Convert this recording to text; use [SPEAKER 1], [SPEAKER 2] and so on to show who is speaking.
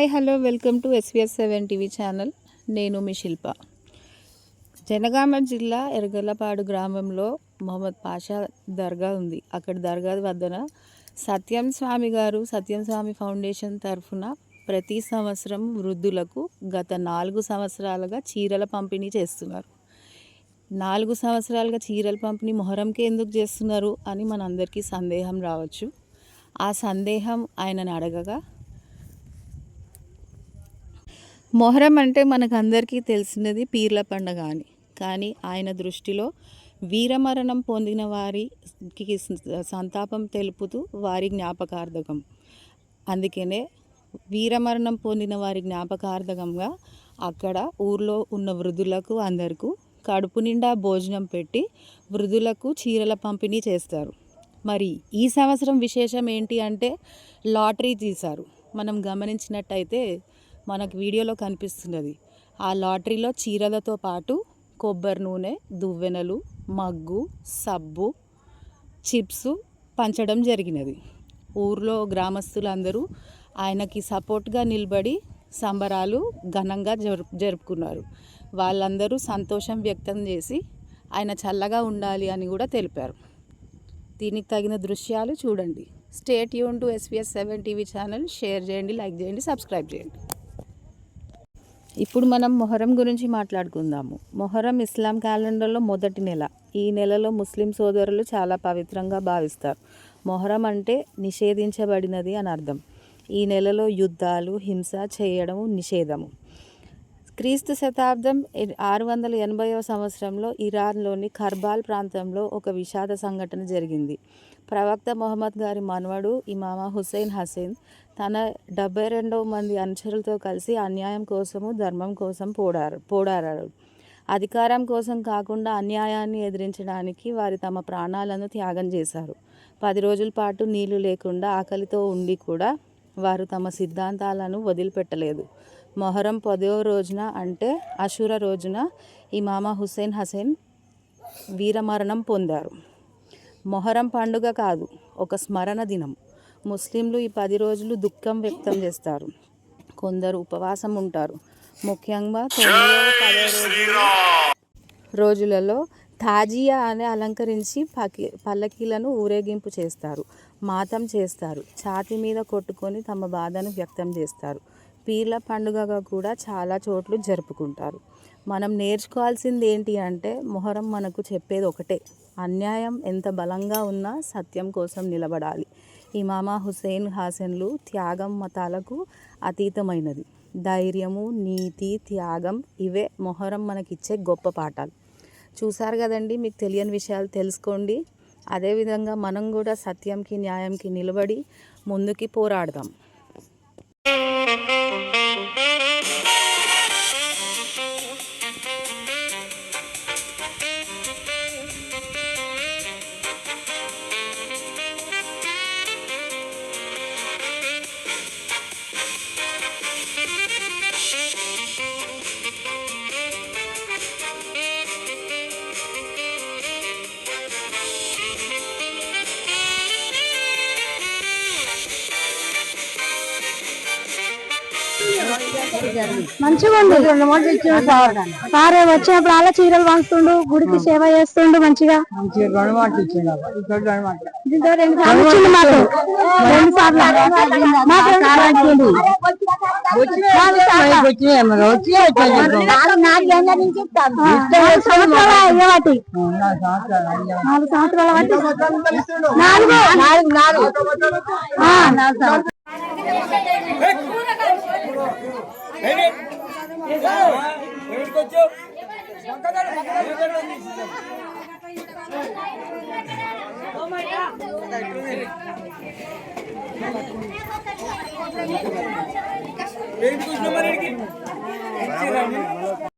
[SPEAKER 1] Hi hello welcome to SVS7 TV channel. నేను మీ శిల్ప. జనగామ జిల్లా ఎర్గలపాడు గ్రామంలో మొహమ్మద్ పాషా దర్గా ఉంది. అక్కడ దర్గా వద్దన సత్యం స్వామి ఫౌండేషన్ తరఫున ప్రతి సంవత్సరం వృద్ధులకు గత 4 సంవత్సరాలుగా చీరల పంపిణీ చేస్తున్నారు. 4 సంవత్సరాలుగా చీరల పంపిణీ మొహరంకి ఎందుకు చేస్తున్నారు అని మనందరికీ సందేహం రావచ్చు. ఆ సందేహం ఆయనను అడగగా, మొహరం అంటే మనకందరికీ తెలిసినది పీర్ల పండగ అని. కానీ ఆయన దృష్టిలో వీరమరణం పొందిన వారికి సంతాపం తెలుపుతూ వారి జ్ఞాపకార్థకం. అందుకనే వీరమరణం పొందిన వారి జ్ఞాపకార్థకంగా అక్కడ ఊర్లో ఉన్న వృద్ధులకు అందరికీ కడుపు నిండా భోజనం పెట్టి వృద్ధులకు చీరల పంపిణీ చేస్తారు. మరి ఈ సంవత్సరం విశేషం ఏంటి అంటే లాటరీ తీశారు. మనం గమనించినట్టయితే మనకు వీడియోలో కనిపిస్తున్నది. ఆ లాటరీలో చీరలతో పాటు కొబ్బరి నూనె, దువ్వెనలు, మగ్గు, సబ్బు, చిప్స్ పంచడం జరిగినది. ఊర్లో గ్రామస్తులందరూ ఆయనకి సపోర్ట్గా నిలబడి సంబరాలు ఘనంగా జరుపుకున్నారు. వాళ్ళందరూ సంతోషం వ్యక్తం చేసి ఆయన చల్లగా ఉండాలి అని కూడా తెలిపారు. దీనికి తగిన దృశ్యాలు చూడండి. Stay tune to SVS7 TV channel. Share చేయండి, లైక్ చేయండి, సబ్స్క్రైబ్ చేయండి. ఇప్పుడు మనం మొహరం గురించి మాట్లాడుకుందాము. మొహరం ఇస్లాం క్యాలెండర్లో మొదటి నెల. ఈ నెలలో ముస్లిం సోదరులు చాలా పవిత్రంగా భావిస్తారు. మొహరం అంటే నిషేధించబడినది అని అర్థం. ఈ నెలలో యుద్ధాలు, హింస చేయడము నిషేధము. క్రీస్తు శతాబ్దం 680వ సంవత్సరంలో ఇరాన్లోని కర్బాల్ ప్రాంతంలో ఒక విషాద సంఘటన జరిగింది. ప్రవక్త మొహమ్మద్ గారి మనవడు ఇమామ హుస్సేన్ హసన్ తన 72 మంది అనుచరులతో కలిసి అన్యాయం కోసము, ధర్మం కోసం పోరాడారు. అధికారం కోసం కాకుండా అన్యాయాన్ని ఎదిరించడానికి వారు తమ ప్రాణాలను త్యాగం చేశారు. 10 రోజుల పాటు నీళ్లు లేకుండా ఆకలితో ఉండి కూడా వారు తమ సిద్ధాంతాలను వదిలిపెట్టలేదు. మొహరం 10వ రోజున అంటే అషూర రోజున ఇమామ హుస్సేన్ హసన్ వీరమరణం పొందారు. మొహరం పండుగ కాదు, ఒక స్మరణ దినం. ముస్లింలు ఈ 10 రోజులు దుఃఖం వ్యక్తం చేస్తారు. కొందరు ఉపవాసం ఉంటారు. ముఖ్యంగా 9వ 10 రోజులలో తాజియా అని అలంకరించి పల్లకీలను ఊరేగింపు చేస్తారు. మాతం చేస్తారు. ఛాతీ మీద కొట్టుకొని తమ బాధను వ్యక్తం చేస్తారు. పీర్ల పండుగగా కూడా చాలా చోట్ల జరుపుకుంటారు. మనం నేర్చుకోవాల్సింది ఏంటి అంటే మొహరం మనకు చెప్పేది ఒకటే: అన్యాయం ఎంత బలంగా ఉన్నా సత్యం కోసం నిలబడాలి. ఇమామ హుస్సేన్ హసన్లు త్యాగం మతాలకు అతీతమైనది. ధైర్యము, నీతి, త్యాగం ఇవే మొహరం మనకిచ్చే గొప్ప పాఠాలు. చూసారు కదండి, మీకు తెలియని విషయాలు తెలుసుకోండి. అదేవిధంగా మనం కూడా సత్యంకి, న్యాయంకి నిలబడి ముందుకి పోరాడదాం.
[SPEAKER 2] మంచిగా ఉంది. సారే వచ్చినప్పుడు అలా చీరలు పంచుతుండు, గుడికి సేవ చేస్తుండు. మంచిగా 2 సార్లు మాకు 2 సార్లు
[SPEAKER 3] ఏంటి